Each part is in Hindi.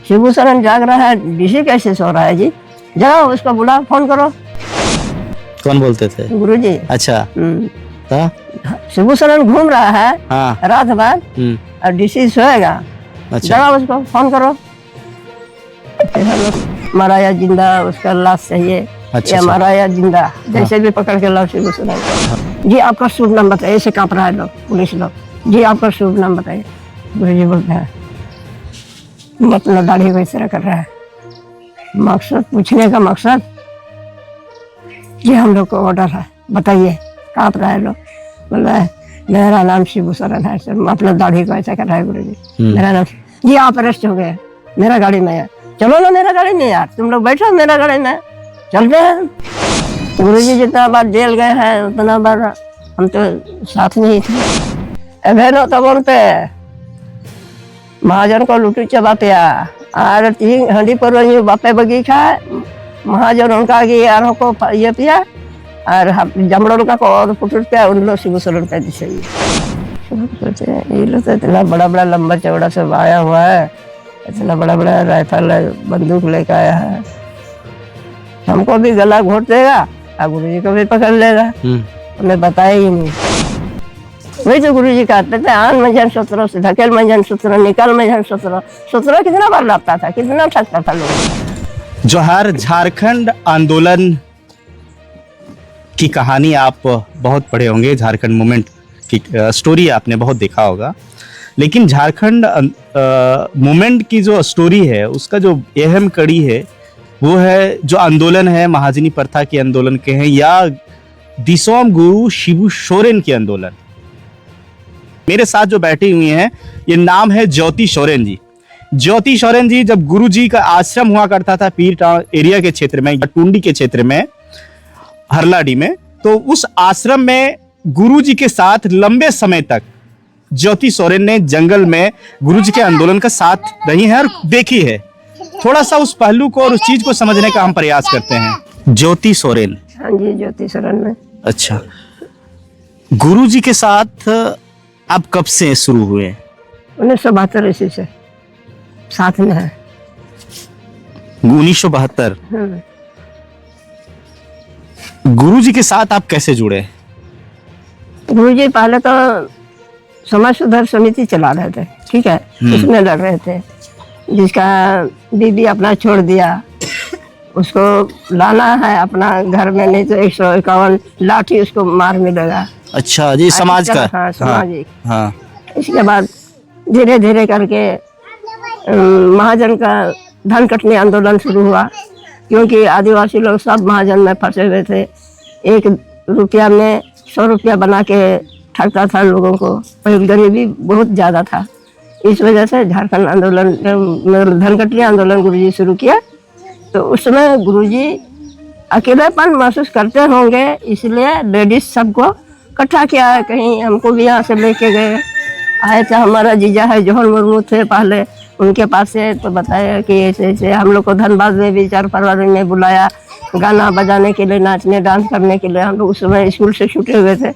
शिबू सरन जाग रहा है, डीसी कैसे सो रहा है जी? जाओ उसको बुला, फोन करो। कौन बोलते थे? गुरुजी। अच्छा। तो शिबू सरन घूम रहा है हाँ। रात भर और डीसी सोएगा। अच्छा। जाओ उसको फोन करो। मराया जिंदा, उसका लाश चाहिए। अच्छा, या मराया जिंदा, जैसे भी पकड़ के लाओ शिबू सरन। जी आपका शुभ नाम बताइए। ऐसे कांप रहा है लोग, पुलिस लोग। जी आपका शुभ नाम बताइए। गुरुजी बोलते हैं मतलब दाढ़ी को इस तरह कर रहा है। मकसद पूछने का मकसद, ये हम लोग को ऑर्डर है, बताइए। कांप रहा है लोग। बोल रहा है मेरा नाम शिबू सरन है सर। मतलब दाढ़ी को ऐसा कर रहा है गुरुजी। मेरा नाम जी आप अरेस्ट हो गए, मेरा गाड़ी में है। चलो ना मेरा गाड़ी में यार, तुम लोग बैठो मेरा गाड़ी में, चलते हैं। गुरुजी जितना बार जेल गए हैं उतना बार हम तो साथ में ही थे। बहनों तो बोलते महाजन को लुटू चबा पिया और 3 हंडी पर बापे बगी खाए। महाजन उनका की यारों को ये पिया और जमड़ों का को और पुटुट पिया। उन लोग शिबू सरन पे दिशे ये लोग तो इतना बड़ा बड़ा लंबा चौड़ा सब आया हुआ है, इतना बड़ा बड़ा राइफल बंदूक लेकर आया है। हमको भी गला घोट देगा और गुरुजी को भी पकड़ लेगा। हमें बताया ही नहीं। वही तो गुरुजी कहते थे आन मंजन सूत्रों से धकेल मंजन सूत्र, निकल मंजन सूत्र। सूत्र कितना बार लाता था, कितना ठगता था लोग। जोहार झारखंड आंदोलन की कहानी आप बहुत पढ़े होंगे, झारखंड मूवमेंट की स्टोरी आपने बहुत देखा होगा। लेकिन झारखंड मूवमेंट की जो स्टोरी है उसका जो अहम कड़ी है वो है जो आंदोलन है महाजनी प्रथा के आंदोलन के हैं या दिसोम गुरु शिबू सोरेन के आंदोलन। मेरे साथ जो बैठी हुई हैं ये नाम है ज्योति सोरेन जी। ज्योति सोरेन जी जब गुरुजी का आश्रम हुआ करता था पीर टाउन एरिया के क्षेत्र में, टुंडी के क्षेत्र में, हरलाडी में, तो उस आश्रम में गुरुजी के साथ लंबे समय तक ज्योति सोरेन ने जंगल में गुरुजी के आंदोलन का साथ रही है और देखी है। थोड़ा सा उस पहलू को और उस चीज को समझने का हम प्रयास करते हैं। ज्योति सोरेन। हाँ जी ज्योति सोरेन में। अच्छा, गुरुजी के साथ आप कब से शुरू हुए? 1972 ईस्वी से साथ में है। 1972। गुरुजी के साथ आप कैसे जुड़े? गुरुजी पहले तो समाज सुधार समिति चला रहे थे, ठीक है, उसमें लड़ रहे थे। जिसका बीबी अपना छोड़ दिया उसको लाना है अपना घर में, नहीं तो 151 लाठी उसको मार मिलेगा। अच्छा जी, समाज का। हाँ सामाजिक। हाँ। इसके बाद धीरे धीरे करके महाजन का धन कटने आंदोलन शुरू हुआ, क्योंकि आदिवासी लोग सब महाजन में फंसे हुए थे। 1 रुपया में 100 रुपया बना के ठगता था लोगों को, और गरीबी बहुत ज़्यादा था। इस वजह से झारखंड आंदोलन धन कटनी आंदोलन गुरुजी शुरू किया। तो उस समय गुरुजी अकेलापन महसूस करते होंगे, इसलिए लेडीज सबको इकट्ठा किया। कहीं हमको भी यहाँ से लेके गए, आए थे। हमारा जीजा है जौहर मुर्मू थे पहले, उनके पास से तो बताया कि ऐसे ऐसे। हम लोग को धनबाद में भी 4 फरवरी में बुलाया गाना बजाने के लिए, नाचने डांस करने के लिए। हम लोग उस समय स्कूल से छूटे हुए थे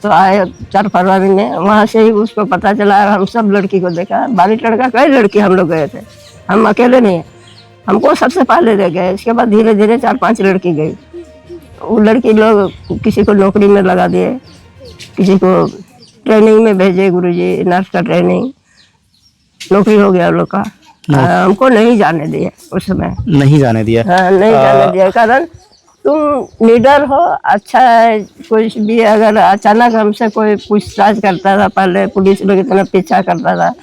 तो आए 4 फरवरी में। वहाँ से ही उसको पता चला, हम सब लड़की को देखा। 12 लड़का, कई लड़की हम लोग गए थे, हम अकेले नहीं। हमको सबसे पहले ले गए, इसके बाद धीरे धीरे 4-5 लड़की गई। वो लड़की लोग किसी को नौकरी में लगा दिए, किसी को ट्रेनिंग में भेजे गुरुजी, नर्स का ट्रेनिंग, नौकरी हो गया लोग का। हमको नहीं जाने दिए उस समय। नहीं जाने दिया? हाँ, नहीं जाने दिया। कारण तुम लीडर हो, अच्छा है। कुछ भी अगर अचानक हमसे कोई पूछताछ करता था, पहले पुलिस लोग इतना पीछा करता था।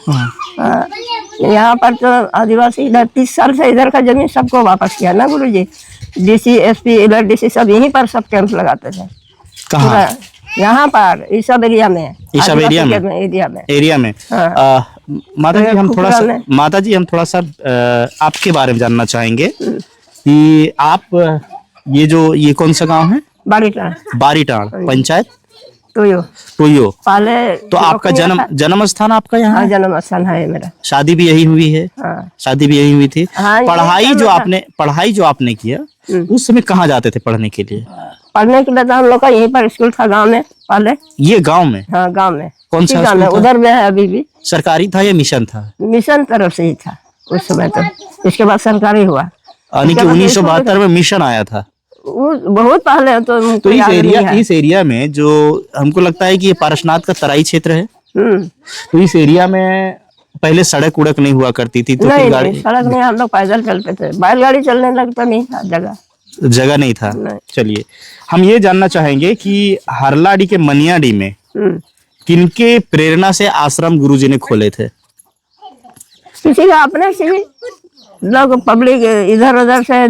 यहाँ पर तो आदिवासी 30 साल से इधर का जमीन सबको वापस किया ना गुरुजी। डीसी, एसपी, इधर डीसी सब यहीं पर सब कैंप लगाते थे। कहाँ? यहाँ पर इस सब एरिया में। इस सब एरिया में। माता जी हम थोड़ा सा आपके बारे में जानना चाहेंगे कि आप ये कौन सा गांव है? बारीटाण पंचायत टोयो। पहले तो आपका जन्म स्थान आपका यहाँ? हाँ, जन्म स्थान है मेरा। शादी भी यही हुई है? हाँ। शादी भी यही हुई थी। हाँ, पढ़ाई जो आपने किया उस समय कहाँ जाते थे पढ़ने के लिए? पढ़ने के लिए तो हम लोग का यहीं पर स्कूल था गांव में पहले। ये गांव में? हाँ गांव में। कौन सा स्कूल था? उधर में है अभी भी। सरकारी था या मिशन था? मिशन तरफ से ही था। उस समय तो। इसके बाद सरकारी हुआ। यानी कि 1972 में मिशन आया था। बहुत पहले तो तो मुझको याद नहीं है। इस एरिया में जो हमको लगता है कि ये पारसनाथ का तराई क्षेत्र है, हम्म। तो इस एरिया में पहले सड़क उड़क नहीं हुआ करती थी, तो फिर नहीं गाड़ी नहीं, सड़क नहीं, हम लोग पैदल चलते थे, बैलगाड़ी चलने लगता नहीं था, जगह नहीं था। नहीं। चलिए, हम ये जानना चाहेंगे कि हरलाडी के मनियाडी में किनके प्रेरणा से आश्रम गुरुजी ने खोले थे? किसी का अपने से ही लोग, पब्लिक इधर उधर से,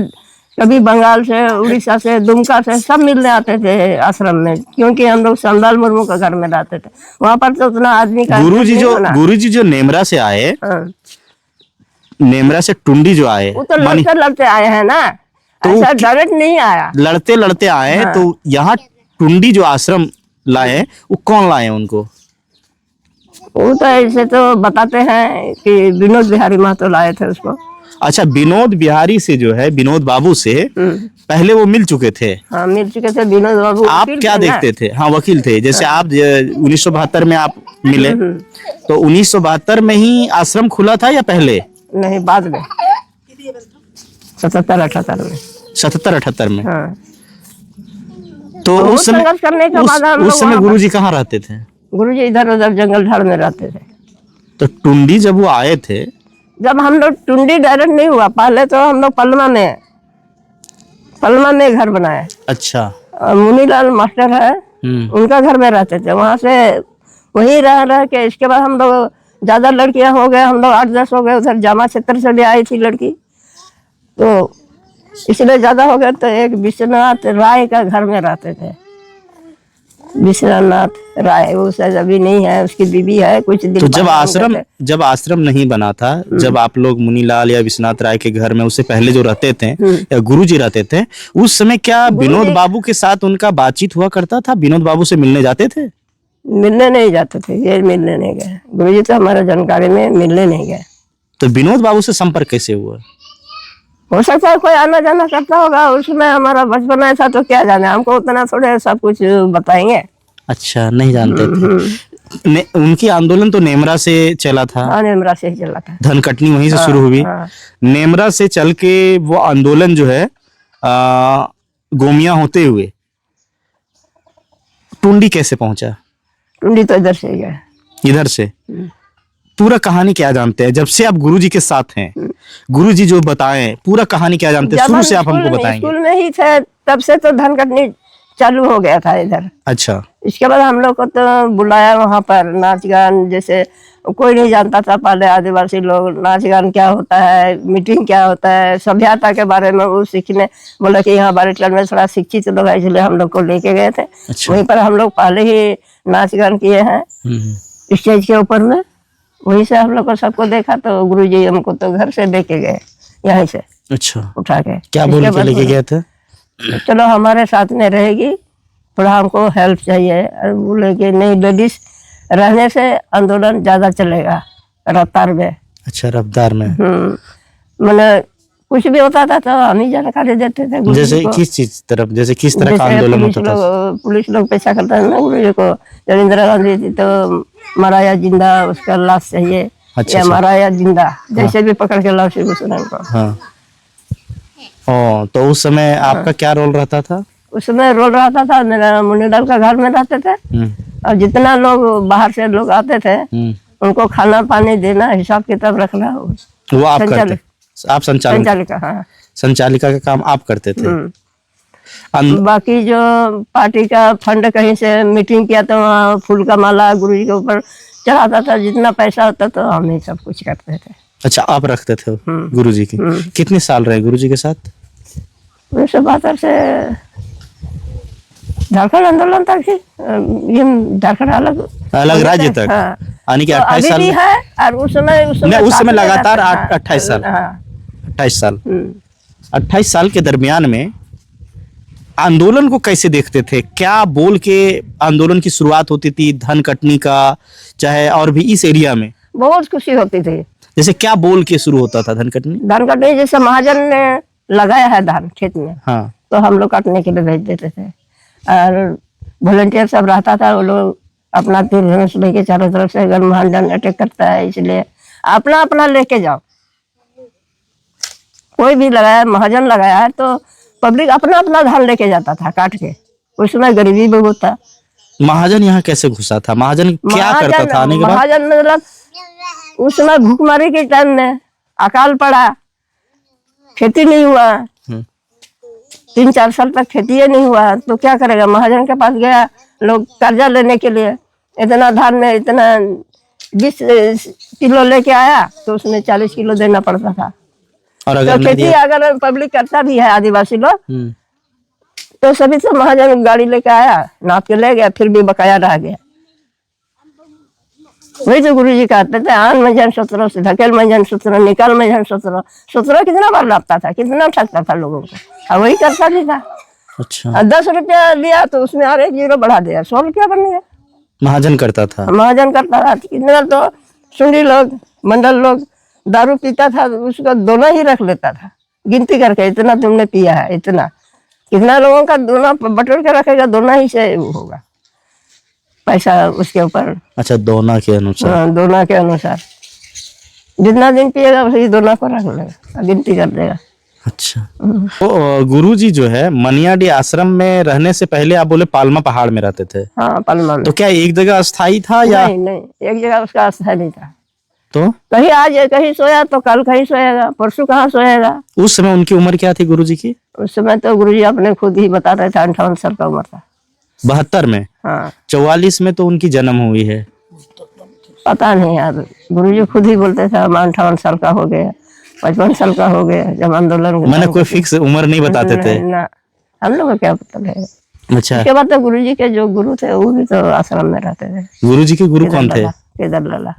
कभी बंगाल से, उड़ीसा से, दुमका से, सब मिलने आते थे आश्रम में, क्योंकि हम लोग संदाल मुर्मू का घर में रहते थे। वहाँ पर तो उतना आदमी का गुरुजी जो नेमरा से आए, नेमरा से टुंडी जो आए, वो तो लड़ते लड़ते आए हैं ना, तो ऐसा डायरेक्ट नहीं आया, लड़ते लड़ते आए। हाँ। तो यहाँ टुंडी जो आश्रम लाए, वो कौन लाए उनको? वो तो ऐसे तो बताते हैं कि विनोद बिहारी महतो लाए थे उसको। अच्छा, विनोद बिहारी से जो है, विनोद बाबू से पहले वो मिल चुके थे? हाँ, मिल चुके थे विनोद बाबू। आप क्या देखते थे? हाँ, वकील थे। जैसे आप 1972 में आप मिले, तो 1972 में ही आश्रम खुला था या पहले? नहीं, बाद में 77-78 में। 77-78 में। हाँ। तो उस समय करने के बाद उस समय गुरुजी कहाँ रहते थे? गुरुजी इधर उधर जंगल झाड़ में रहते थे। तो टुंडी जब वो आए थे, जब हम लोग, टुंडी डायरेक्ट नहीं हुआ, पहले तो हम लोग पलमा में घर बनाए। अच्छा। मुनीलाल मास्टर है, उनका घर में रहते थे, वहां से वही रह के, इसके बाद हम लोग ज्यादा लड़कियां हो गए, हम लोग 8-10 हो गए, उधर जामा क्षेत्र से भी आई थी लड़की, तो इसलिए ज्यादा हो गए। तो एक विश्वनाथ राय का घर में रहते थे, विश्वनाथ राय, वो शायद अभी नहीं है, उसकी बीबी है। कुछ दिन तो जब आश्रम नहीं बना था, जब आप लोग मुनीलाल या विश्वनाथ राय के घर में, उससे पहले जो रहते थे या गुरुजी रहते थे, उस समय क्या विनोद बाबू के साथ उनका बातचीत हुआ करता था? विनोद बाबू से मिलने जाते थे? मिलने नहीं जाते थे, ये मिलने नहीं गए गुरुजी, तो हमारे जानकारी में मिलने नहीं गए। तो विनोद बाबू से संपर्क कैसे हुआ? हो सकता है कोई आना जाना करता होगा, उसमें हमारा बचपन ऐसा, तो क्या जाने, हमको उतना थोड़े सब कुछ बताएंगे। अच्छा, नहीं जानते थे। उनकी आंदोलन तो नेमरा से चला था। हाँ, नेमरा से ही चला था, धनकटनी वहीं से शुरू हुई। नेमरा से चल के वो आंदोलन जो है गोमिया होते हुए टुंडी कैसे पहुंचा? टुंडी तो इधर से ही गया। इधर से पूरा कहानी क्या जानते हैं? जब से आप गुरुजी के साथ हैं, गुरुजी जो बताएं, पूरा कहानी क्या जानते हैं? शुरू से आप हमको बताएंगे। स्कूल में ही थे तब से तो धनकटनी चालू हो गया था इधर। अच्छा। इसके बाद हम लोग को तो बुलाया वहाँ पर, नाच गान, जैसे कोई नहीं जानता था पहले, आदिवासी लोग नाच गान क्या होता है, मीटिंग क्या होता है, सभ्यता के बारे में वो सीखने, बोला कि यहाँ बारिटल में थोड़ा शिक्षित लोग है, इसलिए हम लोग को लेके गए थे। अच्छा। वहीं पर हम लोग पहले ही नाच गान किए हैं स्टेज के ऊपर में, वहीं से हम लोग को सबको देखा, तो गुरुजी हमको तो घर से लेके गए यहाँ से। अच्छा। उठा के क्या बोल के लेके गए थे? चलो हमारे साथ में रहेगी, थोड़ा हमको हेल्प चाहिए। बोले कि नहीं, लेडीज रहने से आंदोलन ज्यादा चलेगा रफ्तार में। अच्छा, रफ्तार में। मैंने कुछ भी होता था तो हम ही जानकारी देते थे। जैसे किस चीज तरफ, जैसे किस तरह का आंदोलन होता था? पुलिस लोग पैसा करता है ना गुरुजी को, जब इंदिरा गांधी थी तो मराया जिंदा, उसका लाश चाहिए। अच्छा, या मराया जिंदा, जैसे भी पकड़ के लाओ श्री गुरुनानक को। हाँ। तो उस समय आपका क्या रोल रहता था? उस समय रोल रहता था, मेरा मुनीलाल का घर में रहते थे, और जितना लोग बाहर से लोग आते थे उनको खाना पानी देना, हिसाब किताब रखना, वो आप करते? आप संचालिका? हाँ, संचालिका का काम आप करते थे। बाकी जो पार्टी का फंड कहीं से मीटिंग किया तो वहाँ फूल का माला गुरुजी के ऊपर चढ़ाता था, जितना पैसा होता तो हम ही सब कुछ करते थे। अच्छा, आप रखते थे गुरुजी की? कितने साल रहे गुरुजी के साथ? 1972 से झारखंड आंदोलन तक ही, ये झारखंड अलग राज्य तक, यानी कि 28 साल है। और उस समय लगातार 28 साल। 28 साल। 28 साल के दरमियान में आंदोलन को कैसे देखते थे? क्या बोल के आंदोलन की शुरुआत होती थी? धनकटनी का चाहे और भी इस एरिया में बहुत खुशी होती थी। जैसे क्या बोल के शुरू होता था धनकटनी? जैसे महाजन ने लगाया है धान खेत में, हाँ, तो हम लोग काटने के लिए भेज देते थे, और वॉलंटियर सब रहता था, वो लोग अपना तीर धनुष लेके चारों तरफ से, अगर महाजन अटैक करता है इसलिए अपना अपना लेके जाओ, कोई भी लगाया, महाजन लगाया है तो पब्लिक अपना अपना धान लेके जाता था काट के। उस समय गरीबी बहुत था। महाजन यहाँ कैसे घुसा था? महाजन क्या करता था आने के बाद? महाजन मतलब उस समय भूखमरी के टाइम में अकाल पड़ा, खेती नहीं हुआ, 3-4 साल तक खेती ही नहीं हुआ, तो क्या करेगा? महाजन के पास गया लोग कर्जा लेने के लिए। इतना धान में इतना 20 किलो लेके आया तो उसमें 40 किलो देना पड़ता था। और तो अगर नहीं खेती अगर पब्लिक करता भी है, आदिवासी लोग, तो सभी से महाजन गाड़ी लेके आया, नाप के ले गया, फिर भी बकाया रह गया। वही तो गुरुजी कहते थे, आन मंजन 17 से धकेल मंजन 17, निकाल मंजन 17 कितना बार लापता था, कितना ठगता था लोगों को, और वही करता भी था। अच्छा, और 10 रुपया लिया तो उसमें और 1 जीरो बढ़ा दिया, 100 रुपया बन गया। महाजन करता था। महाजन करता था। कितना तो सुंडी लोग, मंडल लोग दारू पीता था, उसका दोना ही रख लेता था, गिनती करके, इतना तुमने पिया है, इतना। कितना लोगों का दोना बटोर के रखेगा, दोना ही से वो होगा पैसा उसके ऊपर। अच्छा, दोना के अनुसार। हाँ, दोना के अनुसार जितना दिन पिएगा उसी दोना को रख लेगा, गिनती कर देगा। अच्छा, तो गुरुजी जो है मनियाडी आश्रम में रहने से पहले आप बोले पालमा पहाड़ में रहते थे। हाँ, पलमा में। तो क्या एक जगह अस्थाई था या? नहीं नहीं, एक जगह उसका स्थायी नहीं था। तो कहीं आज कहीं सोया तो कल कहीं सोएगा, परसों कहाँ सोएगा। उस समय उनकी उम्र क्या थी गुरुजी की? उस समय तो गुरुजी अपने खुद ही बता रहे थे 58 साल का उम्र था। 72 में? हाँ, 44 में तो उनकी जन्म हुई है। पता नहीं यार, गुरुजी खुद ही बोलते थे हम 58 साल का हो गया, 55 साल का हो गया जब आंदोलन। मैंने कोई फिक्स उम्र नहीं बताते थे ना, हम लोग को क्या पता है। अच्छा, उसके बाद तो गुरुजी के जो गुरु थे वो भी तो आश्रम में रहते थे। गुरुजी के गुरु कौन थे? केदार लाला।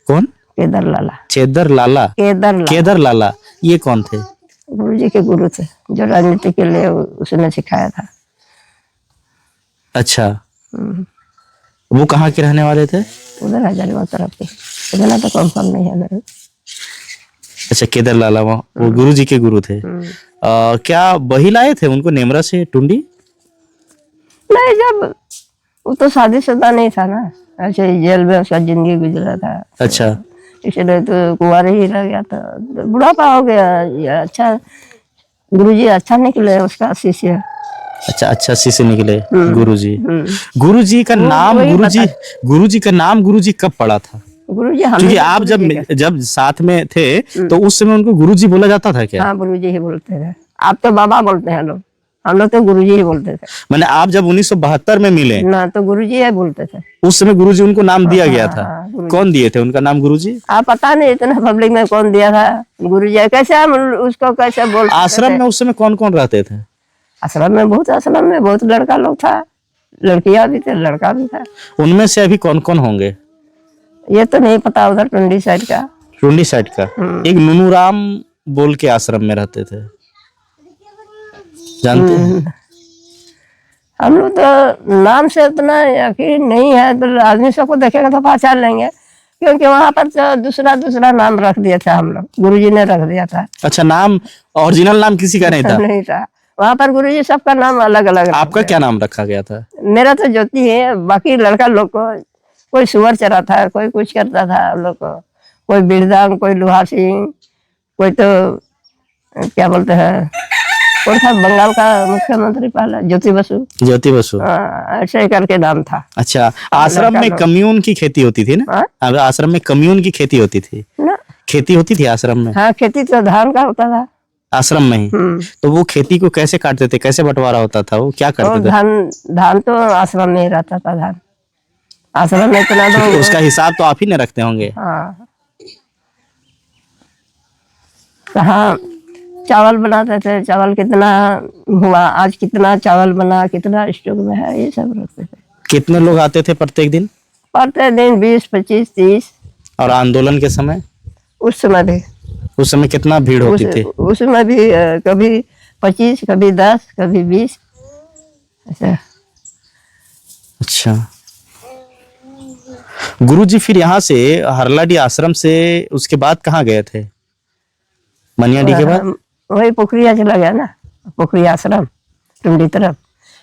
कौन? केदार लाला। चेदर लाला? केदार लाला केदर लाला, ये कौन थे? गुरुजी के गुरु थे, जो राजनीति के लिए उसने सिखाया था। अच्छा, वो कहाँ के रहने वाले थे? उधर हजारीबाग तरफ के, इतना तो कंफर्म नहीं है मेरे। अच्छा, केदर लाला वो गुरुजी के गुरु थे। क्या वही लाए थे उनको नेमरा से टुंडी? नहीं, जब वो तो शादीशुदा नहीं था ना, ऐसे ही जेल में उसका जिंदगी गुजरा था। अच्छा, इसलिए तो कुंवारे ही रह गया था, बुढ़ापा हो गया। ये अच्छा गुरुजी अच्छा निकले उसका शिष्य। अच्छा, अच्छा शिष्य निकले गुरुजी। गुरुजी का नाम गुरुजी का नाम गुरुजी कब पड़ा था? गुरुजी क्योंकि आप जब साथ में थे तो उस समय उनको गुरुजी बोला जाता था क्या? हाँ, गुरुजी ही बोलते थे। आप तो बाबा बोलते हैं लोग, हम लोग तो गुरुजी ही बोलते थे। मैंने आप जब 1972 में मिले ना, तो गुरुजी ही बोलते थे। उस समय गुरुजी उनको नाम दिया गया था। हाँ, कौन दिए थे उनका नाम गुरुजी? आप पता नहीं इतना पब्लिक में कौन दिया था गुरुजी, कैसे हम उसको कैसे बोल। आश्रम में उस समय कौन कौन रहते थे? आश्रम में बहुत लड़का लोग था, लड़कियां भी थे, लड़का भी था। उनमें से अभी कौन कौन होंगे ये तो नहीं पता, उधर टुंडी साइड का। टुंडी साइड का एक नुनुराम बोल के आश्रम में रहते थे, जानते हैं? हम लोग तो नाम से उतना यकीन नहीं है, तो आदमी सबको देखेगा तो पहचान लेंगे, क्योंकि वहाँ पर तो दूसरा नाम रख दिया था हम लोग, गुरुजी ने रख दिया था। अच्छा, नाम ओरिजिनल नाम किसी का नहीं था? नहीं था, वहाँ पर गुरुजी सबका नाम अलग अलग। आपका क्या नाम रखा गया था? मेरा तो ज्योति है, बाकी लड़का लोग को कोई सुअर चरा था, कोई कुछ करता था हम लोग को, कोई बिरदांग, कोई लोहा सिंह, कोई तो क्या बोलते हैं, कौन था बंगाल का मुख्यमंत्री पहला, ज्योति बसु। ज्योति बसु, ऐसे करके नाम था। अच्छा, आश्रम में कम्यून की खेती होती थी ना? आश्रम में कम्यून की खेती होती थी ना? खेती होती थी आश्रम में? हाँ, खेती तो धान का होता था आश्रम में ही। तो वो खेती को कैसे काटते थे, कैसे बंटवारा होता था, वो क्या करते थे? धान तो आश्रम में ही रहता था, धान आश्रम में इतना तो उसका हिसाब तो आप ही ने रखते होंगे। हाँ, हाँ, चावल बनाते थे, चावल कितना हुआ आज, कितना चावल बना, कितना स्टॉक में है, ये सब रखते थे। कितने लोग आते थे प्रत्येक दिन? प्रत्येक दिन 20, 25, 30। और आंदोलन के समय? उस समय कितना भीड़ होती थी? उस समय भी कभी 25, कभी 10, कभी 20 ऐसा। अच्छा, गुरुजी फिर यहाँ से हरलाडी आश्रम से उसके बाद कहाँ गए थे? मनियाडी के बाद वही पोखरिया चला गया ना, पोखरिया आश्रम टुंडी तरफ।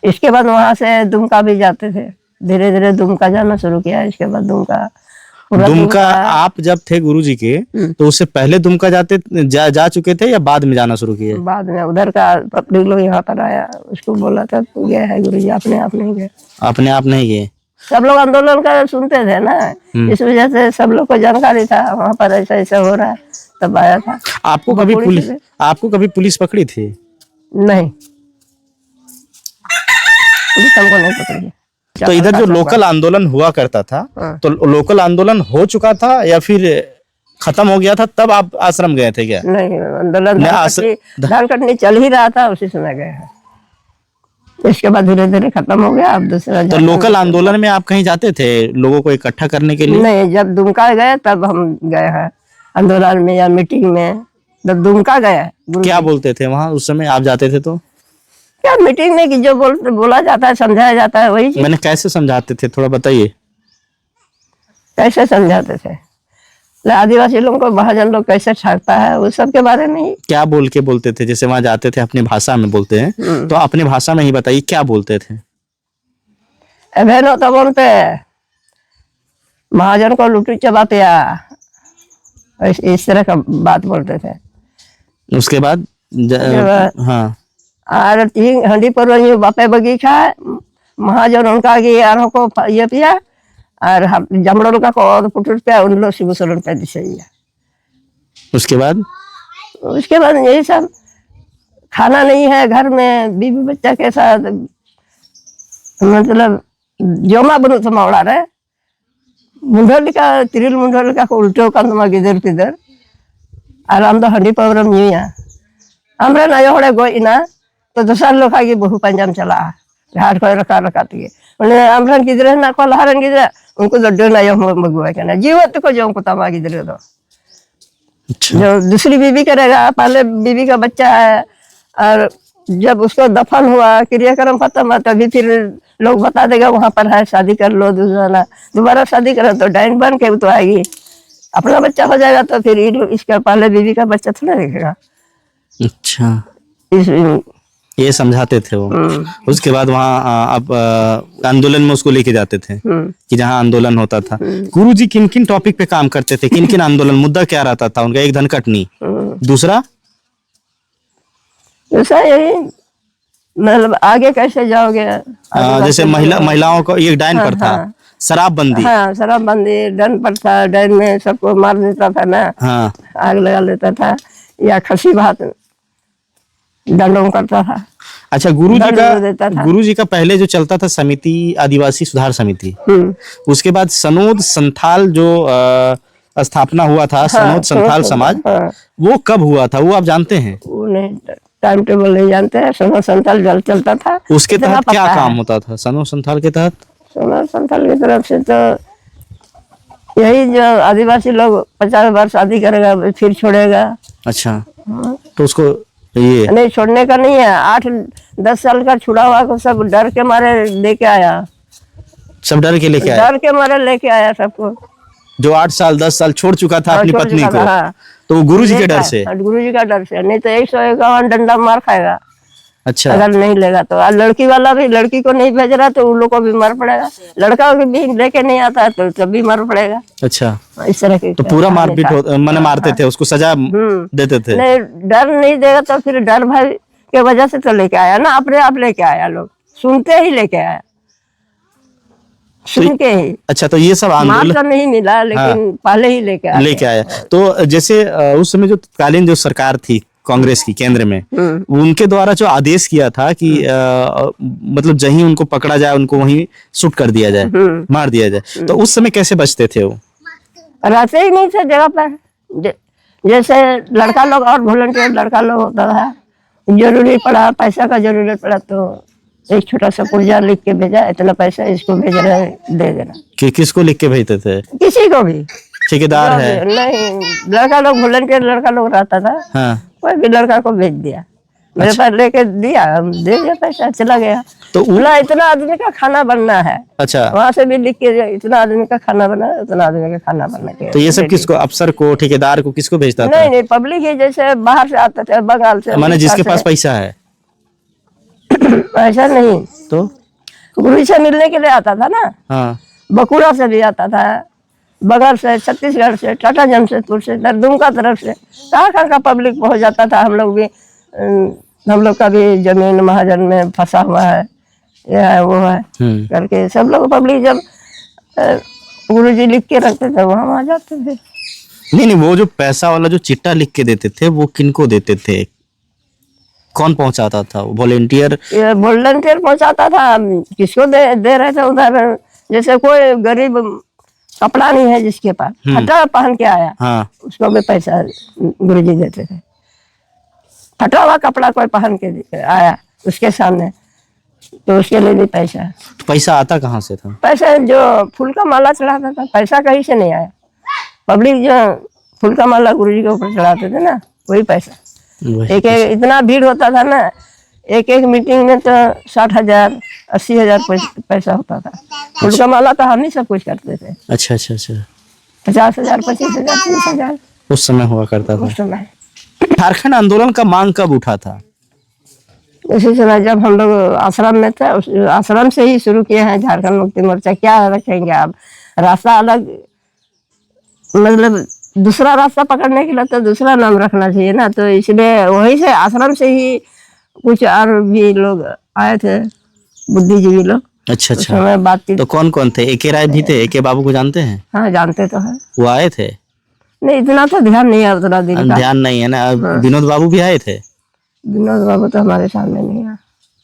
इसके बाद वहां से दुमका भी जाते थे, धीरे धीरे दुमका जाना शुरू किया। इसके बाद दुमका पूरा दुमका आप जब थे गुरुजी के तो उससे पहले दुमका जा चुके थे या बाद में जाना शुरू किए? बाद में उधर का पब्लिक लोग यहाँ पर आया, उसको बोला था तू गया है गुरुजी, अपने आप नहीं गए। अपने आप नहीं गए? सब लोग आंदोलन का सुनते थे ना, इस वजह से सब लोग को जानकारी था वहाँ पर ऐसा ऐसा हो रहा है, तब आया था। आपको कभी पुलिस पकड़ी थी? नहीं, पुलिस हमको नहीं पकड़ी। तो इधर जो लोकल आंदोलन हुआ करता था, तो लोकल आंदोलन हो चुका था या फिर खत्म हो गया था तब आप आश्रम गए थे क्या? नहीं, आंदोलन धान कटनी चल ही रहा था, उसी समय गए हैं। इसके बाद धीरे धीरे खत्म हो गया। अब दूसरा तो लोकल आंदोलन में आप कहीं जाते थे लोगों को इकट्ठा करने के लिए? नहीं, जब दुमका गए तब हम गए हैं आंदोलन में या मीटिंग में। जब दुमका गए, क्या बोलते थे वहाँ उस समय आप जाते थे तो? क्या मीटिंग में कि जो बोला जाता है, समझाया जाता है, वही चीज। मैंने कैसे समझाते थे थोड़ा बताइए। कैसे समझाते थे? आदिवासी लोगों को महाजन लोग कैसे छाटता है, उस सब के बारे में ही। क्या बोल के बोलते थे? जैसे वहां जाते थे अपनी भाषा में बोलते हैं, तो अपनी भाषा में ही बताइए क्या बोलते थे। बहनों तो बोलते महाजन को लुटी चबाते, इस तरह का बात बोलते थे। उसके बाद हाँ, और हंडी पर बापे बगीचा महाजन उनका यारों को ये पिया और जमड़ों का को पुटुर पे उन लोग शिवसरण पे दिशा। उसके बाद यही सब, खाना नहीं है घर में, बीवी बच्चा के साथ, मतलब जोमा बनो तो मावड़ा रहे मुंडलिका तिरिल मुंडलिका को उल्टो कंदमा गिदर पिदर आराम दो हंडी पवरम न्यूया हमरा ना योड़े गोइना तो दोसर लोग आगे बहु पंजाम चला घाट को रखा दिए आमरन गिदरे ना को लहरन गिदरे उनको दड्डो ना यो मगुआ के ना जीवत को जो को तमा गिदरे दो। जो दूसरी बीवी करेगा, पहले बीवी का बच्चा है और जब उसको दफन हुआ क्रियाक्रम खत्म हुआ तभी फिर लोग बता देगा वहां पर है, शादी कर लो, दोबारा शादी करो तो डाइन बन के तो आएगी, अपना बच्चा हो जाएगा तो फिर इसका पहले बीवी का बच्चा थोड़ा देखेगा। अच्छा, ये समझाते थे वो। उसके बाद वहाँ आप आंदोलन में उसको लेके जाते थे कि जहाँ आंदोलन होता था। गुरुजी किन किन टॉपिक पे काम करते थे, किन किन आंदोलन, मुद्दा क्या रहता था उनका? एक धनकटनी, दूसरा यही मतलब आगे कैसे जाओगे, जैसे महिलाओं को ये डायन पर था, शराबबंदी। हाँ, शराबबंदी डायन पर था, डायन में सबको मार देता था ना, हाँ, आग लगा लेता था, या खसी भात दंडों करता था। अच्छा, गुरुजी का पहले जो चलता था समिति, आदिवासी सुधार समिति, उसके बाद सनोद संथाल जो स्थापना हुआ था, सनोद संथाल समाज, वो कब हुआ था वो आप जानते हैं? वो नहीं, टाइम टेबल नहीं जानते हैं। सनोद संथाल जल चलता था। उसके तहत क्या काम होता था सनोद संथाल के तहत? सनोद संथाल की तरफ से तो यही जो आदिवासी लोग 50 बार शादी करेगा फिर छोड़ेगा। अच्छा, तो उसको ये नहीं छोड़ने का नहीं है, 8-10 साल का छुड़ा हुआ को सब डर के मारे लेके आया, सब डर के लेके आया, डर के मारे लेके आया सबको। जो 8 साल 10 साल छोड़ चुका था अपनी पत्नी को, तो वो गुरुजी के डर से, गुरुजी का डर से, नहीं तो 151 डंडा मार खाएगा। अच्छा, अगर नहीं लेगा तो। लड़की वाला भी लड़की को नहीं भेज रहा तो उन लोग को भी मार पड़ेगा, लड़का को भी लेके नहीं आता है तो तब भी मार पड़ेगा। अच्छा, इस तरह की तो पूरा मारपीट मैंने मारते थे उसको, सजा देते थे? नहीं, डर नहीं देगा तो फिर डर भय के वजह से तो लेके आया ना, अपने आप लेके आया, लोग सुनते ही लेके आया, सुन के ही। अच्छा, तो ये सब आंदोलन तो नहीं मिला लेकिन पहले ही लेके आया। तो जैसे उस समय जो तत्कालीन जो सरकार थी कांग्रेस की केंद्र में, उनके द्वारा जो आदेश किया था कि मतलब जहीं उनको पकड़ा जाए उनको वहीं शूट कर दिया जाए, मार दिया जाए, तो उस समय कैसे बचते थे वो? रहते ही नहीं थे जगह पर। जैसे लड़का लोग और वॉलंटियर लड़का लोग होता था, जरूरी पड़ा, पैसा का जरूरत पड़ा तो एक छोटा सा पुर्जा लिख के भेजा, इतना पैसा इसको भेज रहे, दे देना। किसको लिख के भेजते थे? किसी को भी, ठेकेदार है? नहीं, लड़का लोग वॉलंटियर लड़का लोग रहता था, हाँ। कोई भी लड़का को भेज दिया, मेरे पास लेके दिया, दे दिया पैसा, चला गया। तो इतना आदमी का खाना बनना है। अच्छा, वहाँ से भी लिख के इतना आदमी का खाना बना, उतना आदमी का खाना बनना के। तो ये सब किसको, अफसर को, ठेकेदार को, किसको भेजता था? नहीं, पब्लिक ही, जैसे बाहर से आता था, बंगाल से, माने जिसके पास पैसा है। ऐसा नहीं तो गुरु से मिलने के लिए आता था ना, हाँ। बकुड़ा से भी आता था, बगल से, छत्तीसगढ़ से, टाटा जमशेदपुर से, दुमका तरफ से कहाँ का पब्लिक पहुंच जाता था। हम लोग भी हम लोग का भी जमीन महाजन में फंसा हुआ है, यह है वो है करके सब लोग पब्लिक जब गुरुजी लिख के रखते थे वहाँ आ जाते थे। नहीं, वो जो पैसा वाला जो चिट्ठा लिख के देते थे वो किनको देते थे, कौन पहुंचाता था? वॉलेंटियर वॉलंटियर पहुंचाता था। किसको दे रहे थे उधर, जैसे कोई गरीब कपड़ा नहीं है जिसके पास, फटा पहन के आया, हाँ, उसको भी पैसा गुरुजी देते थे। फटा हुआ कपड़ा कोई पहन के आया उसके सामने, तो उसके लिए भी पैसा। तो पैसा आता कहाँ से था? पैसा जो फूल का माला चढ़ाता था, पैसा कहीं से नहीं आया। पब्लिक जो फूल का माला गुरुजी के ऊपर चढ़ाते थे ना, वही पैसा। एक इतना भीड़ होता था ना, एक मीटिंग में तो 60,000 80,000 पैसा होता था। फूल का माला तो हम ही सब कुछ करते थे। अच्छा अच्छा अच्छा। 50,000 25,000 30,000 उस समय हुआ करता था। उस समय। झारखंड आंदोलन का मांग कब उठा था? उसी समय जब हम लोग आश्रम में थे, उस आश्रम से ही शुरू किए हैं झारखंड मुक्ति मोर्चा। क्या रखेंगे आप, रास्ता अलग, मतलब दूसरा रास्ता पकड़ने के लिए तो दूसरा नाम रखना चाहिए ना। तो इसलिए वही से आश्रम से ही कुछ और भी लोग आए थे, बुद्धिजीवी लोग। अच्छा अच्छा। बातचीत। तो कौन कौन थे? एके राय भी थे? एके बाबू को जानते हैं? हाँ जानते तो है। वो आए थे? नहीं इतना तो ध्यान नहीं है, उतना दिन का ध्यान नहीं है ना। विनोद बाबू भी आए थे? विनोद बाबू तो हमारे सामने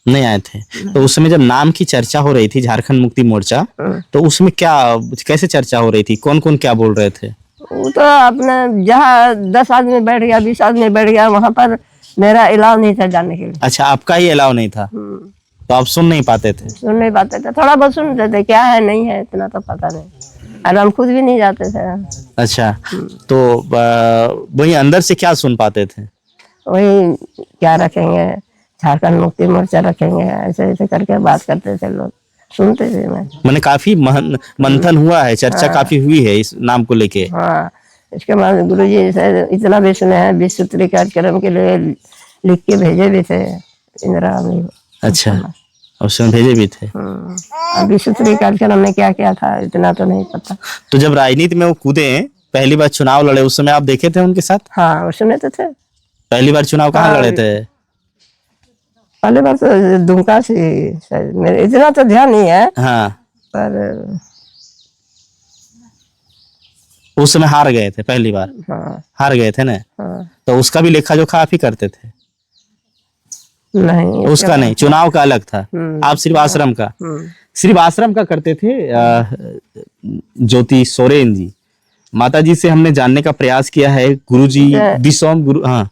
नहीं आए थे। तो उस समय जब नाम की चर्चा हो रही थी झारखंड मुक्ति मोर्चा, तो उसमें क्या कैसे चर्चा हो रही थी, कौन कौन क्या बोल रहे थे? वो तो अपने जहाँ 10 आदमी बैठ गया 20 आदमी बैठ गया, वहाँ पर मेरा अलाउ नहीं था जाने के लिए। अच्छा, आपका ही अलाउ नहीं था? तो आप सुन नहीं पाते थे? सुन नहीं पाते थे, थोड़ा बहुत सुनते थे, क्या है नहीं है इतना तो पता नहीं, और हम खुद भी नहीं जाते थे। अच्छा, तो वही अंदर से क्या सुन पाते थे? वही क्या रखेंगे, झारखंड मुक्ति मोर्चा रखेंगे, ऐसे ऐसे करके बात करते थे लोग, सुनते थे। मैंने काफी मंथन हुआ है, चर्चा काफी हुई है इस नाम को लेके। हाँ, इसके बाद गुरुजी से इतना भी सुने हैं, 20 सूत्री कार्यक्रम के लिए लिख के भेजे भी थे इंदिरा गांधी को। अच्छा, उसमें भेजे भी थे। 20 सूत्री कार्यक्रम में क्या क्या था इतना तो नहीं पता। तो जब राजनीति में वो कूदे, पहली बार चुनाव लड़े, उस समय आप देखे थे उनके साथ? हाँ उस समय तो थे। पहली बार चुनाव कहाँ लड़े थे? पहली बार तो दुमका से, मेरे इतना तो ध्यान नहीं है। हाँ, पर उस समय हार गए थे पहली बार। हाँ, हार गए थे ना। हाँ, तो उसका भी लेखा जोखा आप ही करते थे? नहीं उसका नहीं, चुनाव का अलग था। आप सिर्फ आश्रम का, सिर्फ आश्रम का करते थे। ज्योति सोरेन जी, माता जी से हमने जानने का प्रयास किया है। गुरुजी दिसोम गुरु, हाँ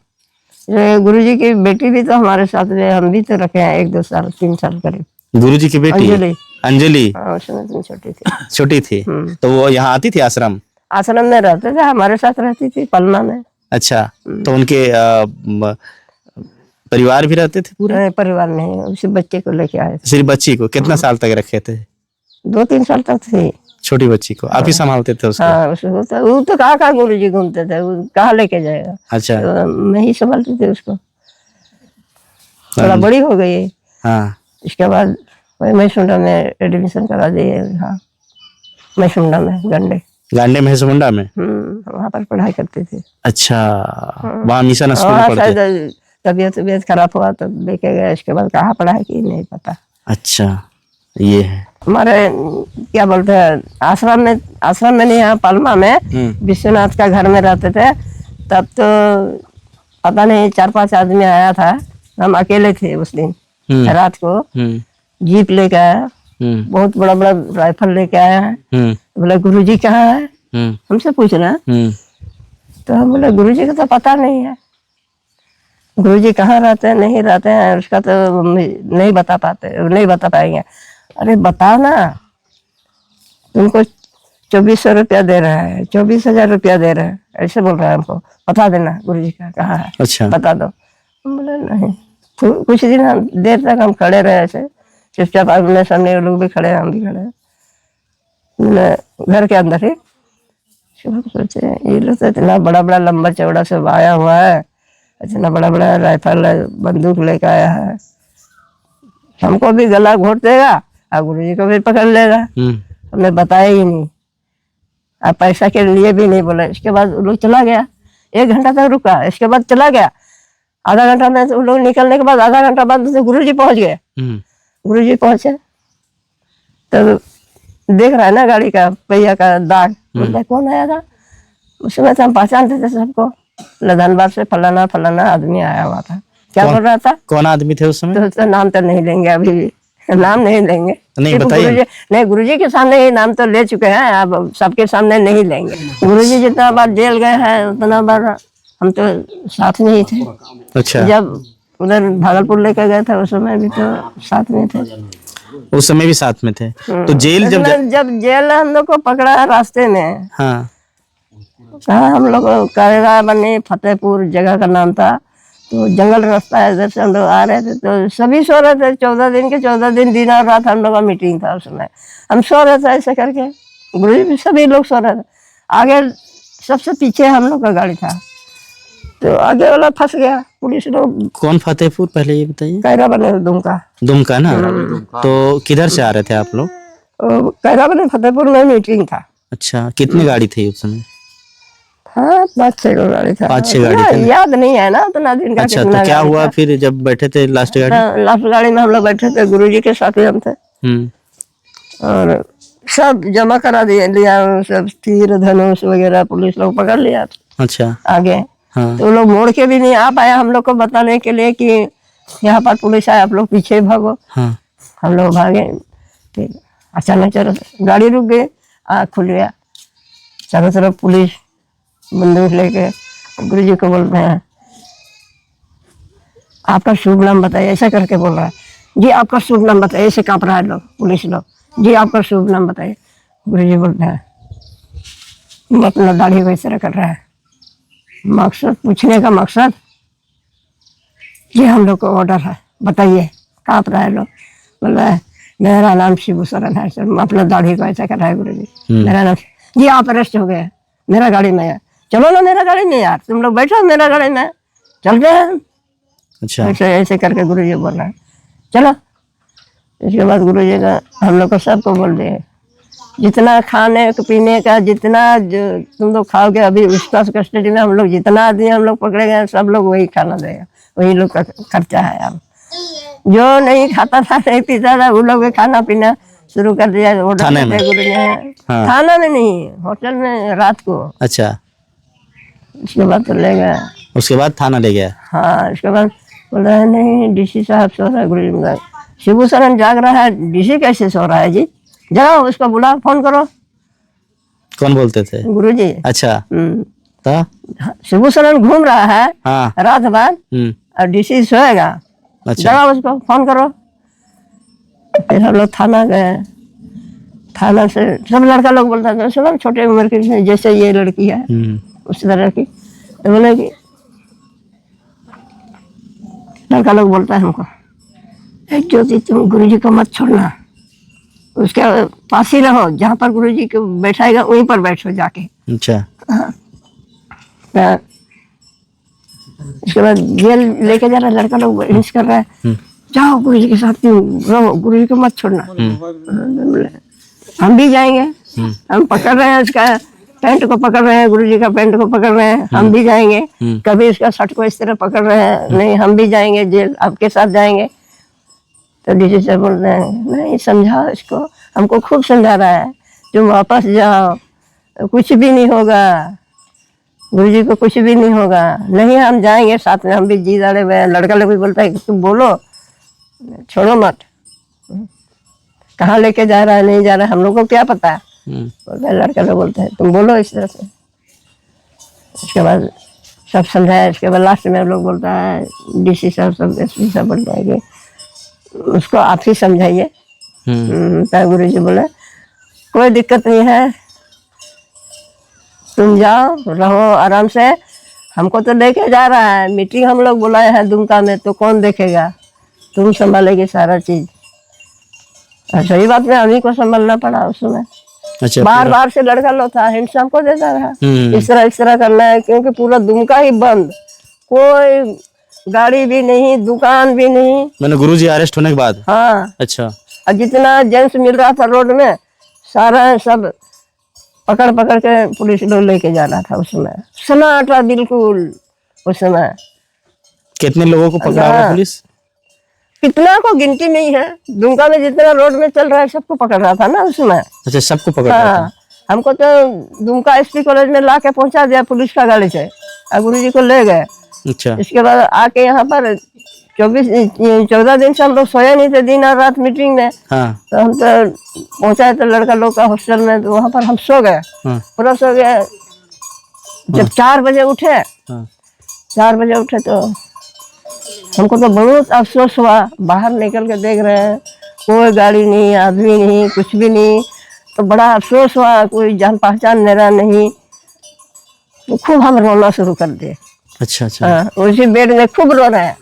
गुरुजी की बेटी भी तो हमारे साथ में, हम भी तो रखे हैं 1-2 साल 3 साल करीब। गुरुजी की बेटी अंजलि उसमें छोटी थी। छोटी थी, तो वो यहाँ आती थी आश्रम? आश्रम में रहते थे, हमारे साथ रहती थी पलमा में। अच्छा, तो उनके परिवार भी रहते थे पूरे? परिवार नहीं, उसी बच्चे को लेके आए थे। सिर्फ बच्ची को? कितना साल तक रखे थे? 2-3 साल तक थी छोटी बच्ची को। आप ही संभालते थे उसको? हाँ, वो तो कहाँ गुरुजी घूमते थे, वो कहाँ लेके जाएगा। अच्छा, तो मैं ही संभालती थी उसको। थोड़ा बड़ी हो गई। हाँ, इसके बाद वही मैसुंडा में एडमिशन करा दिए। हाँ, मैसुंडा में, गांडे मैसुंडा में वहाँ पर पढ़ाई करते थे। अच्छा, वहाँ मिशन स्कूल में पढ़ते? तबीयत खराब हुआ तो लेके गए, इसके बाद कहाँ पढ़ाई की नहीं पता। अच्छा, ये है हमारे क्या बोलते हैं, आश्रम में नहीं, यहाँ पलमा में विश्वनाथ का घर में रहते थे। तब तो पता नहीं 4-5 आदमी आया था, हम अकेले थे उस दिन। रात को जीप लेके आया, बहुत बड़ा बड़ा राइफल लेके आया है। बोला गुरुजी कहाँ है, हमसे पूछ रहा है। तो हम बोले गुरुजी का तो पता नहीं है, गुरुजी कहाँ रहते हैं नहीं रहते हैं उसका तो नहीं बता पाएंगे। अरे बता ना, तुमको 2400 रुपया दे रहा है, 24,000 रुपया दे रहा है, ऐसे बोल रहा है हमको, बता देना गुरुजी का कहाँ है। अच्छा, बता दो। हम बोले नहीं। कुछ दिन देर तक हम खड़े रहे ऐसे चुपचाप, अपने सामने लोग भी खड़े, हम भी खड़े घर के अंदर ही। सोचे ये लोग तो इतना बड़ा बड़ा लंबा चौड़ा सब आया हुआ है, इतना बड़ा बड़ा राइफल बंदूक लेकर आया है, हमको भी गला घोट देगा और गुरुजी को भी पकड़ लेगा। हमने बताया ही नहीं। और पैसा के लिए भी नहीं बोला। इसके बाद वो लोग चला गया, 1 घंटा तक रुका, इसके बाद चला गया। आधा घंटा में वो लोग निकलने के बाद आधा घंटा बाद गुरुजी पहुंच गए। गुरुजी पहुंचे तो देख रहा है ना गाड़ी का पहिया का दाग, बोलते कौन आया था? उस समय तो हम पहचानते थे सबको, धनबाद से फलाना फलाना आदमी आया हुआ था। क्या बोल रहा था? कौन आदमी थे उस समय? तो उसका नाम तो नहीं लेंगे, अभी भी नाम नहीं लेंगे। नहीं बताइए। नहीं, गुरुजी के सामने ही नाम तो ले चुके हैं, अब सबके सामने नहीं लेंगे। गुरुजी जितना बार जेल गए हैं उतना बार हम तो साथ में ही थे। अच्छा। जब उधर भागलपुर लेकर गए थे उस समय भी तो साथ में थे। उस समय भी साथ में थे। तो जेल जब जेल हम लोग को पकड़ा रास्ते में, हाँ, कहा हम लोग करेगा बनी फतेहपुर जगह का नाम था। तो जंगल रास्ता है, इधर से हम लोग आ रहे थे तो सभी सो रहे थे। 14 दिन के 14 दिन दिन और रात हम लोग का मीटिंग था। उस समय हम सो रहे थे ऐसे करके, गुरुजी भी सभी लोग सो रहे थे। आगे सबसे पीछे हम लोग का गाड़ी था, तो आगे वाला फंस गया। पुलिस लोग। कौन फतेहपुर पहले ये बताइए? कैरा बने दुमका। दुमका ना? तो किधर से आ रहे थे आप लोग? कैरा बने फतेहपुर में मीटिंग था। अच्छा, कितनी गाड़ी थी उस समय? हाँ, 5-6 गाड़ी था। 5-6 गाड़ी थी। याद नहीं है ना उतना दिन का। अच्छा, तो क्या हुआ फिर जब बैठे थे लास्ट गाड़ी? लास्ट गाड़ी में हम लोग बैठे थे, गुरुजी के साथ ही हम थे। और सब जमा करा दिया लिया, सब तीर धनुष वगैरह पुलिस लोग पकड़ लिया। अच्छा। आगे हाँ। तो लोग मोड़ के भी नहीं आ पाया हम लोग को बताने के लिए कि यहाँ पर पुलिस है, आप लोग पीछे भागो। हाँ। हम लोग भागे। ठीक, अचानक चलो गाड़ी रुक गई, आँख खुल गया, चारों तरफ पुलिस बंदूक लेके। गुरुजी को बोलते हैं आपका शुभ नाम बताइए, ऐसा करके बोल रहा है। जी आपका शुभ नाम बताइए, ऐसे कांप रहा है लोग, पुलिस लोग। जी आपका शुभ नाम बताइए। गुरुजी बोलते हैं अपना दाढ़ी को इस तरह कर रहा है। मकसद पूछने का मकसद, ये हम लोग को ऑर्डर है, बताइए। कांप रहा है लोग। बोल रहा है मेरा नाम शिबू सरन है सर। अपना दाढ़ी को ऐसा कर रहा है गुरुजी। मेरा नाम। जी आप अरेस्ट हो गए, मेरा गाड़ी में है। चलो ना मेरा गाड़ी में यार, तुम लोग बैठो मेरा गाड़ी में, चल रहे हैं। अच्छा। ऐसे ऐसे करके गुरुजी बोल रहा है चलो। इसके बाद गुरुजी का हम लोग को सबको बोल दिए जितना खाने पीने का जितना जो तुम लोग खाओगे, अभी उसका कस्टडी में हम लोग जितना आदमी हम लोग पकड़े गए सब लोग वही खाना देगा, वही लोग का खर्चा है। अब जो नहीं खाता था नहीं पीता था वो लोग खाना पीना शुरू कर दिया। थाने में? गुरु ने। हाँ। थाना में नहीं, होटल में रात को। अच्छा। उसके बाद तो ले गया। उसके बाद थाना ले गया? हाँ। उसके बाद बोल रहा है नहीं डीसी साहब सो रहा है। गुरु जी शिबू सरन जाग रहा है, डीसी कैसे सो रहा है जी? जाओ उसको बुला, फोन करो। कौन बोलते थे? गुरुजी। अच्छा। तो शिबू सरन घूम रहा है। हाँ। रात भर और डीसी सोएगा। अच्छा। जाओ उसको फोन करो। फिर हम लोग थाना गए। थाना से सब लड़का लोग बोलता था सब छोटे उम्र के, जैसे ये लड़की है उस तरह की। तो बोले कि लड़का लोग बोलता है हमको एक ज्योति तुम गुरुजी को मत छोड़ना, उसके पास ही रहो, जहाँ पर गुरुजी को बैठाएगा वहीं पर बैठो जाके। अच्छा। हाँ। उसके बाद जेल लेके जा रहा है, लड़का लोग हिंस कर रहा है जाओ गुरुजी के साथ रहो, गुरुजी को मत छोड़ना। हम भी जाएंगे। हम पकड़ रहे हैं उसका पैंट को पकड़ रहे हैं, गुरुजी का पैंट को पकड़ रहे हैं, हम भी जाएंगे। कभी उसका शर्ट को इस तरह पकड़ रहे हैं, नहीं हम भी जाएंगे जेल, आपके साथ जाएंगे। तो डीसी से बोल रहे हैं नहीं समझाओ इसको, हमको खूब समझा रहा है तुम वापस जाओ, कुछ भी नहीं होगा, गुरुजी को कुछ भी नहीं होगा। नहीं हम जाएंगे साथ में, हम भी जी अड़े हुए हैं। लड़का लोग भी बोलता है कि तुम बोलो, छोड़ो मत, कहाँ लेके जा रहा है नहीं जा रहा है हम लोग को क्या पता है। बोलता है लड़का लोग बोलते हैं तुम बोलो इस तरह से। इसके बाद सब समझाया। इसके बाद लास्ट में लोग बोलता है डीसी साहब सब एसपी साहब बोलता है कि उसको आप ही समझाइए। तो गुरुजी बोले कोई दिक्कत नहीं है, तुम जाओ रहो आराम से, हमको तो लेके जा रहा है, मीटिंग हम लोग बुलाए हैं दुमका में, तो कौन देखेगा, तुम संभालेगी सारा चीज। सही बात में हमी को संभालना पड़ा उस समय। अच्छा। बार बार से लड़का लोग था हिंट हमको देता रहा इस तरह करना है, क्योंकि पूरा दुमका ही बंद, कोई गाड़ी भी नहीं, दुकान भी नहीं। मैंने गुरुजी अरेस्ट होने के बाद? हाँ। अच्छा। और जितना जेंट्स मिल रहा था रोड में सारा सब पकड़ पकड़ के पुलिस लोग लेके जा रहा था। उसमें सन्नाटा बिल्कुल। उस समय कितने लोगों को पकड़ा हुआ पुलिस? कितना को गिनती नहीं है। दुमका में जितना रोड में चल रहा है सबको पकड़ रहा था ना उसमें। अच्छा, सबको पकड़ रहा था। हाँ, हमको तो दुमका एसपी कॉलेज में ला के पहुंचा दिया पुलिस का गाड़ी से और गुरुजी को ले गए। अच्छा, इसके बाद आके यहाँ पर 14 दिन से हम लोग सोए नहीं थे, दिन और रात मीटिंग में। हाँ तो हम तो पहुंचाए तो लड़का लोग का हॉस्टल में, तो वहाँ पर हम सो गए, हाँ पूरा सो गए। जब 4 बजे उठे, हाँ 4 बजे उठे तो हमको तो बहुत अफसोस हुआ। बाहर निकल के देख रहे हैं कोई गाड़ी नहीं, आदमी नहीं, कुछ भी नहीं। तो बड़ा अफसोस हुआ, कोई जान पहचान मेरा नहीं। तो खूब हम रोना शुरू कर दिए। अच्छा अच्छा। हाँ, उसी बेड में खूब रो रहे हैं।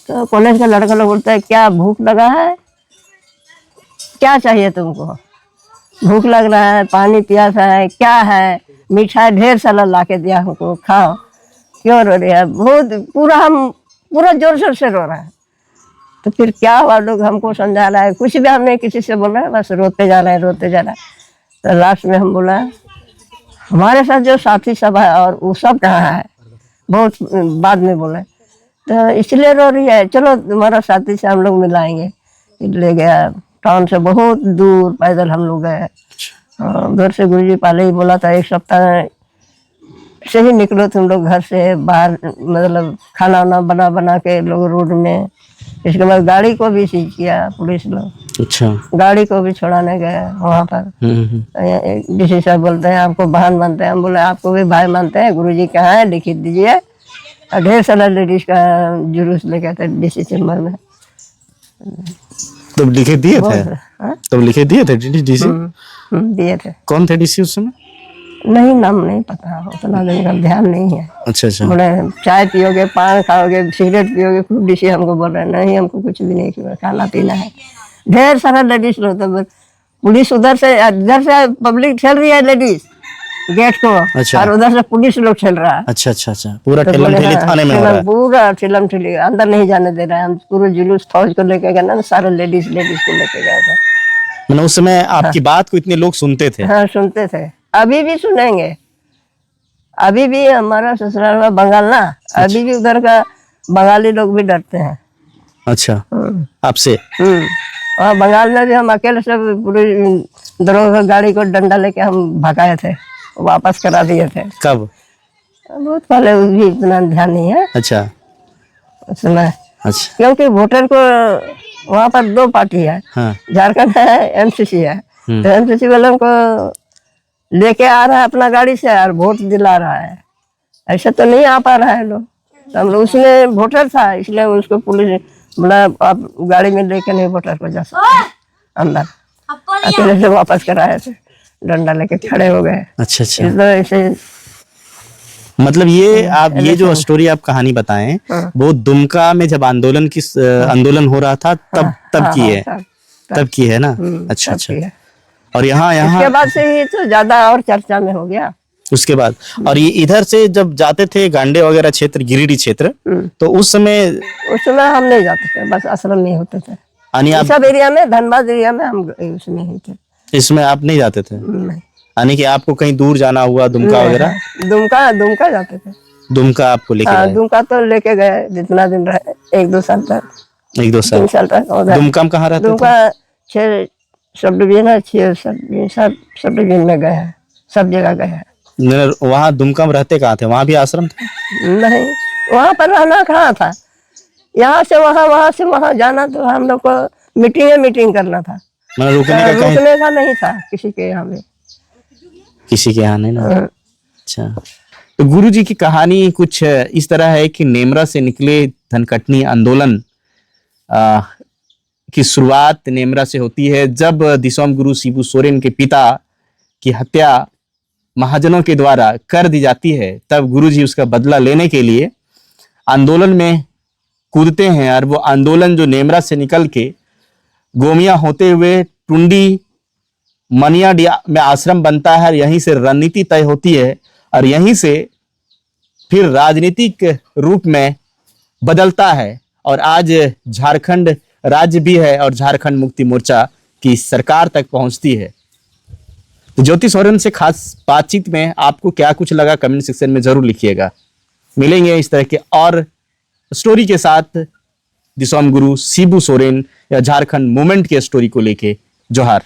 तो कॉलेज का लड़का लोग बोलता है क्या भूख लगा है, क्या चाहिए तुमको? भूख लग रहा है, पानी प्यासा है, क्या है? मिठाई ढेर सारा ला के दिया हमको, खाओ। क्यों रो रही है? बहुत पूरा जोर शोर से रो रहा है। तो फिर क्या हुआ, लोग हमको समझा रहा है, कुछ भी हमने किसी से बोला है, बस रोते जा रहे हैं, रोते जा रहे हैं। तो लास्ट में हम बोला हमारे साथ जो साथी सब है और वो सब कहाँ है? बहुत बाद में बोले तो इसलिए रो रही है, चलो तुम्हारा साथी से हम लोग मिलाएंगे। ले गया टाउन से बहुत दूर पैदल हम लोग गए। उधर से गुरुजी पहले ही बोला था 1 सप्ताह से ही निकलो तुम लोग घर से बाहर, मतलब खाना वाना बना बना के लोग रोड में। इसके बाद गाड़ी को भी सीज किया पुलिस लोग। अच्छा, गाड़ी को भी छोड़ाने गए वहाँ पर। डीसी साहब बोलते हैं आपको बहन मानते हैं। हम बोले आपको भी भाई मानते हैं। गुरुजी कहाँ है, लिख दीजिए। और ढेर सारा लेडीज का जुलूस लेके थे डीसी चेम्बर में। तब लिखे दिए थे? हाँ? तब लिखे दिए थे डीसी? दिए थे। कौन थे डीसी उस समय? नहीं, नाम नहीं पता, उतना दिन का ध्यान नहीं है। अच्छा अच्छा। बोले चाय पियोगे, पान खाओगे, सिगरेट पियोगे, खूब डीसी हमको बोल रहे हैं। नहीं, हमको कुछ भी नहीं किया, खाना पीना है। ढेर सारा लेडीज लोग तो पुलिस उधर से पब्लिक ठेल रही है लेडीज गेट को। अच्छा। और उधर से पुलिस लोग ठेल रहा है। अच्छा अच्छा अच्छा, पूरा तो ठेलम बोले, ठेली हाँ, थाने में हो रहा है। पूरा ठेलम ठेली, अंदर नहीं जाने दे रहा है। हम पूरे जुलूस फौज को लेके गए ना, सारे लेडीज को लेके गए थे। मैंने उस समय आपकी बात को इतने लोग सुनते थे? हाँ, सुनते थे, अभी भी सुनेंगे। अभी भी हमारा ससुराल में बंगाल ना, अभी भी उधर का बंगाली लोग भी डरते हैं। अच्छा, आपसे? और बंगाल में भी हम अकेले से पूरी दरोगा गाड़ी को डंडा लेके हम भगाए थे, वापस करा दिए थे। कब? बहुत पहले, भी इतना ध्यान नहीं है अच्छा उस समय। अच्छा। क्योंकि वोटर को वहाँ पर 2 पार्टी है। हाँ। झारखंड है, एमसीसी है। तो एमसीसी वालों को लेके आ रहा है अपना गाड़ी से और वोट दिला रहा है। ऐसा तो नहीं आ पा रहा है लोग। तो हम लोग, उसमें वोटर था इसलिए उसको पुलिस बोला आप गाड़ी में लेके नहीं वोटर को जा सकते अंदर। अकेले से वापस कराए थे, डंडा लेके खड़े हो गए। अच्छा अच्छा। तो ऐसे मतलब ये आप ये जो स्टोरी आप कहानी बताएं, वो दुमका में जब आंदोलन हो रहा था तब की है? तब की है ना? अच्छा अच्छा। और यहाँ इसके बाद से ही तो ज्यादा और चर्चा में हो गया। उसके बाद और ये इधर से जब जाते थे गांडे वगैरह क्षेत्र, गिरिडीह क्षेत्र, तो उस समय हम नहीं जाते थे, बस आश्रम में होते थे। आप सब एरिया में, धनबाद एरिया में हम उसमें ही थे। इसमें आप नहीं जाते थे? नहीं। यानी कि आपको कहीं दूर जाना हुआ, दुमका वगैरह? दुमका जाते थे। दुमका आपको लेके गए? दुमका तो लेके गए, जितना दिन रहे, 1-2 साल तक। 1-2 साल? 3 साल तक। दुमका में कहाँ रहते थे? दुमका 6 सब डिवीजन है, 6 सब डिवीजन में गए हैं, सब जगह गए हैं। वहाँ दुमका में रहते कहाँ थे? वहाँ भी आश्रम था? नहीं, वहाँ पर रहना कहाँ था। यहाँ से वहाँ, वहाँ से वहाँ जाना, तो हम लोग को मीटिंग करना था। मतलब रुकने का नहीं था किसी के यहाँ भी। किसी के यहाँ नहीं ना? अच्छा। तो गुरुजी की कहानी कुछ इस तरह है कि नेमरा से निकले धनकटनी आंदोलन की शुरुआत नेमरा से होती है। जब दिसोम गुरु शिबू सोरेन के पिता की हत्या महाजनों के द्वारा कर दी जाती है, तब गुरुजी उसका बदला लेने के लिए आंदोलन में कूदते हैं। और वो आंदोलन जो नेमरा से निकल के गोमिया होते हुए टुंडी मनिया में आश्रम बनता है, यहीं से रणनीति तय होती है और यहीं से फिर राजनीतिक रूप में बदलता है। और आज झारखंड राज्य भी है और झारखंड मुक्ति मोर्चा की सरकार तक पहुंचती है। तो ज्योति सोरेन से खास बातचीत में आपको क्या कुछ लगा कमेंट सेक्शन में जरूर लिखिएगा। मिलेंगे इस तरह के और स्टोरी के साथ दिसोम गुरु शिबू सोरेन या झारखंड मूवमेंट के स्टोरी को लेके। जोहार।